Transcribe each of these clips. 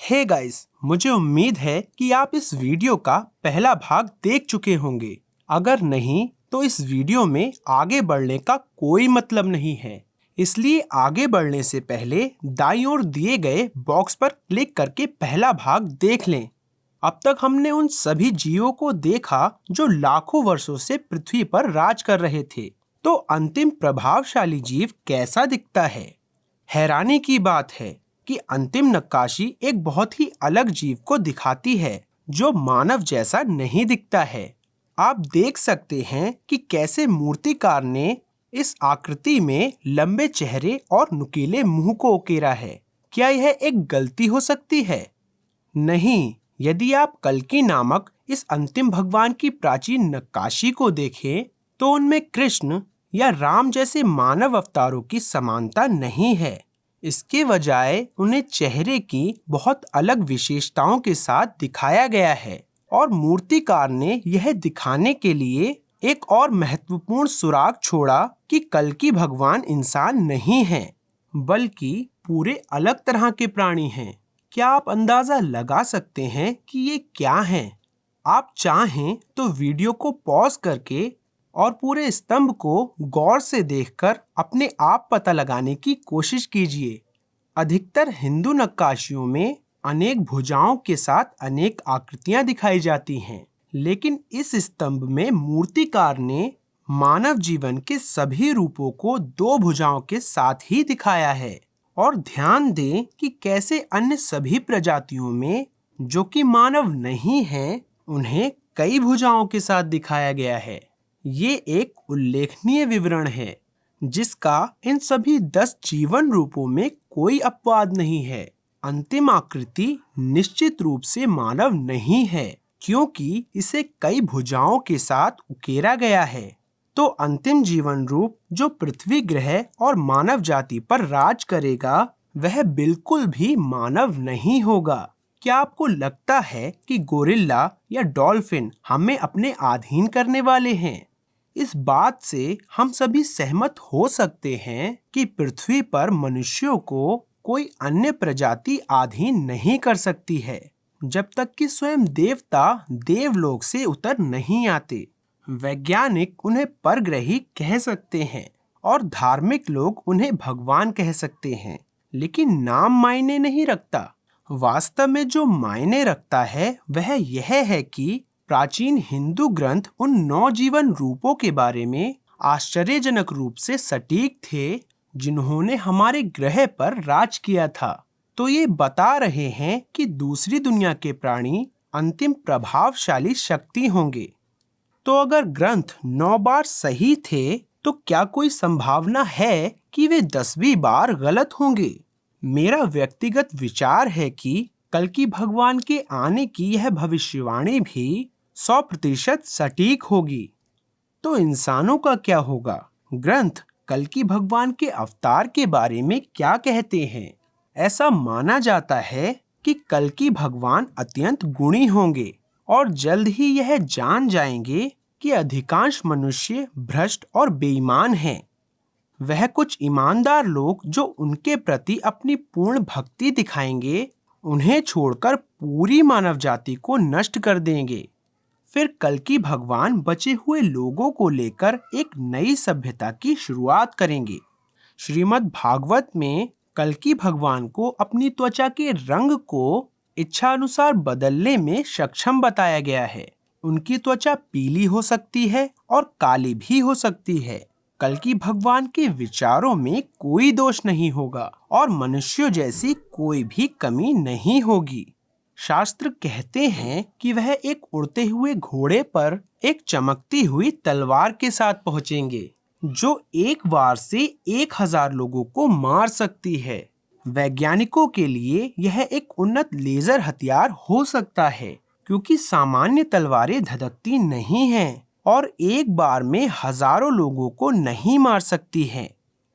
Hey guys, मुझे उम्मीद है कि आप इस वीडियो का पहला भाग देख चुके होंगे। अगर नहीं तो इस वीडियो में आगे बढ़ने का कोई मतलब नहीं है। इसलिए आगे बढ़ने से पहले दाईं ओर दिए गए बॉक्स पर क्लिक करके पहला भाग देख लें। अब तक हमने उन सभी जीवों को देखा जो लाखों वर्षों से पृथ्वी पर राज कर रहे थे। तो अंतिम प्रभावशाली जीव कैसा दिखता है? हैरानी की बात है कि अंतिम नक्काशी एक बहुत ही अलग जीव को दिखाती है जो मानव जैसा नहीं दिखता है। आप देख सकते हैं कि कैसे मूर्तिकार ने इस आकृति में लंबे चेहरे और नुकीले मुंह को उकेरा है। क्या यह एक गलती हो सकती है? नहीं, यदि आप कल्कि नामक इस अंतिम भगवान की प्राचीन नक्काशी को देखें तो उनमें कृष्ण या राम जैसे मानव अवतारों की समानता नहीं है। इसके बजाय उन्हें चेहरे की बहुत अलग विशेषताओं के साथ दिखाया गया है और मूर्तिकार ने यह दिखाने के लिए एक और महत्वपूर्ण सुराग छोड़ा कि कल्कि भगवान इंसान नहीं हैं, बल्कि पूरे अलग तरह के प्राणी हैं। क्या आप अंदाजा लगा सकते हैं कि ये क्या हैं? आप चाहें तो वीडियो को पॉज करके और पूरे स्तंभ को गौर से देखकर अपने आप पता लगाने की कोशिश कीजिए। अधिकतर हिंदू नक्काशियों में अनेक भुजाओं के साथ अनेक आकृतियां दिखाई जाती हैं, लेकिन इस स्तंभ में मूर्तिकार ने मानव जीवन के सभी रूपों को दो भुजाओं के साथ ही दिखाया है। और ध्यान दें कि कैसे अन्य सभी प्रजातियों में जो कि मानव नहीं हैं, उन्हें कई भुजाओं के साथ दिखाया गया है। ये एक उल्लेखनीय विवरण है जिसका इन सभी 10 जीवन रूपों में कोई अपवाद नहीं है। अंतिम आकृति निश्चित रूप से मानव नहीं है क्योंकि इसे कई भुजाओं के साथ उकेरा गया है। तो अंतिम जीवन रूप जो पृथ्वी ग्रह और मानव जाति पर राज करेगा वह बिल्कुल भी मानव नहीं होगा। क्या आपको लगता है कि गोरिल्ला या डॉल्फिन हमें अपने अधीन करने वाले हैं? इस बात से हम सभी सहमत हो सकते हैं कि पृथ्वी पर मनुष्यों को कोई अन्य प्रजाति अधीन नहीं कर सकती है जब तक कि स्वयं देवता देवलोक से उतर नहीं आते। वैज्ञानिक उन्हें परग्रही कह सकते हैं और धार्मिक लोग उन्हें भगवान कह सकते हैं, लेकिन नाम मायने नहीं रखता। वास्तव में जो मायने रखता है वह यह है कि प्राचीन हिंदू ग्रंथ उन 9 जीवन रूपों के बारे में आश्चर्यजनक रूप से सटीक थे जिन्होंने हमारे ग्रह पर राज किया था। तो ये बता रहे हैं कि दूसरी दुनिया के प्राणी अंतिम प्रभावशाली शक्ति होंगे। तो अगर ग्रंथ 9 बार सही थे तो क्या कोई संभावना है कि वे 10वीं बार गलत होंगे? मेरा व्यक्तिगत विचार है कि कल्कि भगवान के आने की यह भविष्यवाणी भी 100% सटीक होगी। तो इंसानों का क्या होगा? ग्रंथ कल्कि भगवान के अवतार के बारे में क्या कहते हैं? ऐसा माना जाता है कि कल्कि भगवान अत्यंत गुणी होंगे और जल्द ही यह जान जाएंगे कि अधिकांश मनुष्य भ्रष्ट और बेईमान हैं। वह कुछ ईमानदार लोग जो उनके प्रति अपनी पूर्ण भक्ति दिखाएंगे, उन्हें छोड़कर पूरी मानव जाति को नष्ट कर देंगे। फिर कल्कि भगवान बचे हुए लोगों को लेकर एक नई सभ्यता की शुरुआत करेंगे। श्रीमद् भागवत में कल्कि भगवान को अपनी त्वचा के रंग को इच्छानुसार बदलने में सक्षम बताया गया है। उनकी त्वचा पीली हो सकती है और काली भी हो सकती है। कल्कि भगवान के विचारों में कोई दोष नहीं होगा और मनुष्यों जैसी कोई भी कमी नहीं होगी। शास्त्र कहते हैं कि वह एक उड़ते हुए घोड़े पर एक चमकती हुई तलवार के साथ पहुंचेंगे जो एक बार से 1000 लोगों को मार सकती है। वैज्ञानिकों के लिए यह एक उन्नत लेजर हथियार हो सकता है क्योंकि सामान्य तलवारें धधकती नहीं हैं और एक बार में हजारों लोगों को नहीं मार सकती हैं।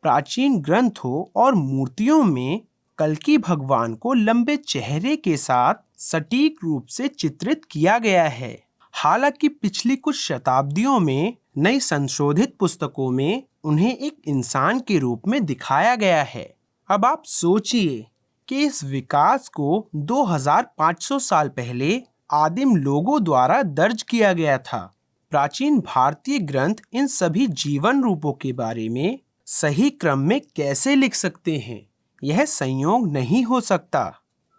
प्राचीन ग्रंथों और मूर्तियों में कल्कि भगवान को लंबे चेहरे के साथ सटीक रूप से चित्रित किया गया है। हालांकि पिछली कुछ शताब्दियों में नई संशोधित पुस्तकों में उन्हें एक इंसान के रूप में दिखाया गया है। अब आप सोचिए कि इस विकास को 2500 साल पहले आदिम लोगों द्वारा दर्ज किया गया था। प्राचीन भारतीय ग्रंथ इन सभी जीवन रूपों के बारे में सही क्रम में कैसे लिख सकते हैं? यह संयोग नहीं हो सकता,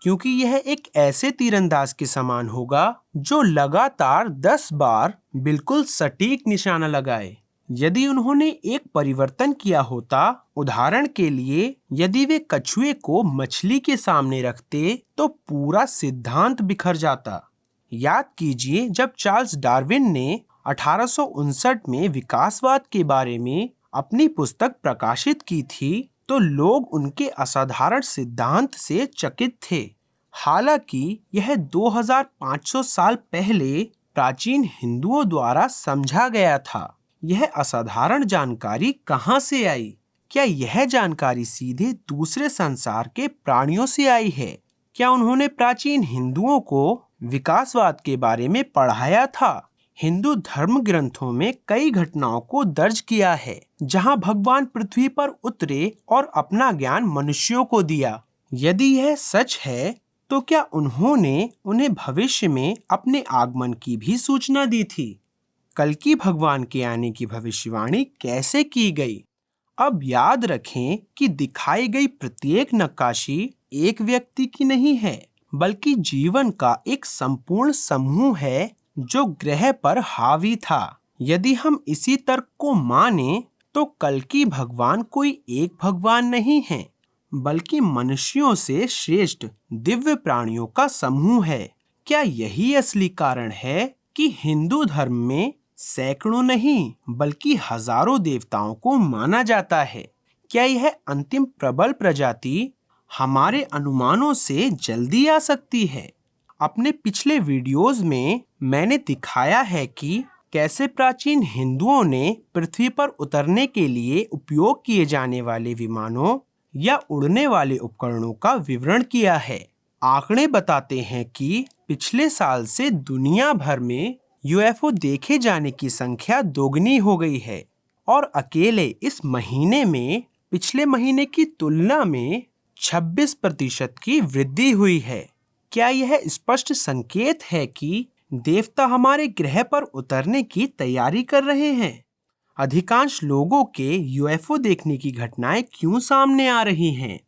क्योंकि यह एक ऐसे तीरंदाज के समान होगा जो लगातार 10 बार बिल्कुल सटीक निशाना लगाए। यदि उन्होंने एक परिवर्तन किया होता, उदाहरण के लिए यदि वे कछुए को मछली के सामने रखते, तो पूरा सिद्धांत बिखर जाता। याद कीजिए, जब चार्ल्स डार्विन ने 1859 में विकासवाद के बारे में अपनी पुस्तक प्रकाशित की थी, तो लोग उनके असाधारण सिद्धांत से चकित थे। हालांकि यह 2500 साल पहले प्राचीन हिंदुओं द्वारा समझा गया था। यह असाधारण जानकारी कहाँ से आई? क्या यह जानकारी सीधे दूसरे संसार के प्राणियों से आई है? क्या उन्होंने प्राचीन हिंदुओं को विकासवाद के बारे में पढ़ाया था? हिंदू धर्म ग्रंथों में कई घटनाओं को दर्ज किया है जहां भगवान पृथ्वी पर उतरे और अपना ज्ञान मनुष्यों को दिया। यदि यह सच है, तो क्या उन्होंने उन्हें भविष्य में अपने आगमन की भी सूचना दी थी? कल्कि भगवान के आने की भविष्यवाणी कैसे की गई? अब याद रखें कि दिखाई गई प्रत्येक नक्काशी एक व्यक्ति की नहीं है, बल्कि जीवन का एक संपूर्ण समूह है जो ग्रह पर हावी था। यदि हम इसी तर्क को माने, तो कल्कि भगवान कोई एक भगवान नहीं है, बल्कि मनुष्यों से श्रेष्ठ दिव्य प्राणियों का समूह है। क्या यही असली कारण है कि हिंदू धर्म में सैकड़ों नहीं बल्कि हजारों देवताओं को माना जाता है? क्या यह अंतिम प्रबल प्रजाति हमारे अनुमानों से जल्दी आ सकती है? अपने पिछले वीडियोस में मैंने दिखाया है कि कैसे प्राचीन हिंदुओं ने पृथ्वी पर उतरने के लिए उपयोग किए जाने वाले विमानों या उड़ने वाले उपकरणों का विवरण किया है। आंकड़े बताते हैं कि पिछले साल से दुनिया भर में यूएफओ देखे जाने की संख्या दोगुनी हो गई है और अकेले इस महीने में पिछले महीने की तुलना में 26% की वृद्धि हुई है। क्या यह स्पष्ट संकेत है कि देवता हमारे ग्रह पर उतरने की तैयारी कर रहे हैं? अधिकांश लोगों के यूएफओ देखने की घटनाएं क्यों सामने आ रही हैं?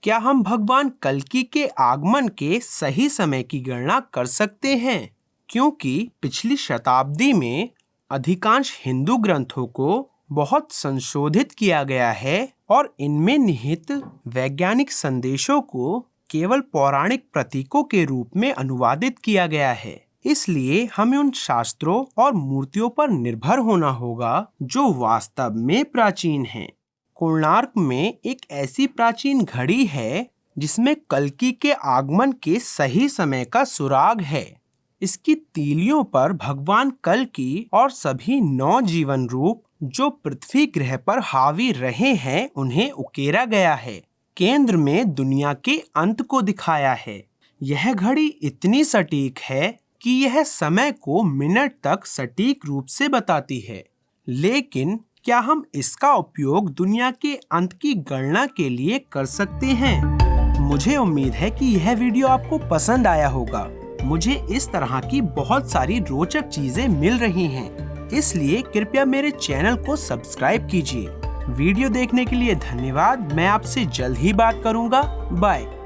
क्या हम भगवान कल्कि के आगमन के सही समय की गणना कर सकते हैं? क्योंकि पिछली शताब्दी में अधिकांश हिंदू ग्रंथों को बहुत संशोधित किया गया है और इनमें निहित वैज्ञानिक संदेशों को केवल पौराणिक प्रतीकों के रूप में अनुवादित किया गया है। इसलिए हमें उन शास्त्रों और मूर्तियों पर निर्भर होना होगा जो वास्तव में प्राचीन हैं। कोणार्क में एक ऐसी प्राचीन घड़ी है जिसमें कल्कि के आगमन के सही समय का सुराग है। इसकी तीलियों पर भगवान कल्कि और सभी 9 जीवन रूप जो पृथ्वी ग्रह पर हावी रहे हैं उन्हें उकेरा गया है। केंद्र में दुनिया के अंत को दिखाया है। यह घड़ी इतनी सटीक है कि यह समय को मिनट तक सटीक रूप से बताती है। लेकिन क्या हम इसका उपयोग दुनिया के अंत की गणना के लिए कर सकते हैं? मुझे उम्मीद है कि यह वीडियो आपको पसंद आया होगा। मुझे इस तरह की बहुत सारी रोचक चीजें मिल रही हैं, इसलिए कृपया मेरे चैनल को सब्सक्राइब कीजिए। वीडियो देखने के लिए धन्यवाद। मैं आपसे जल्द ही बात करूंगा। बाय।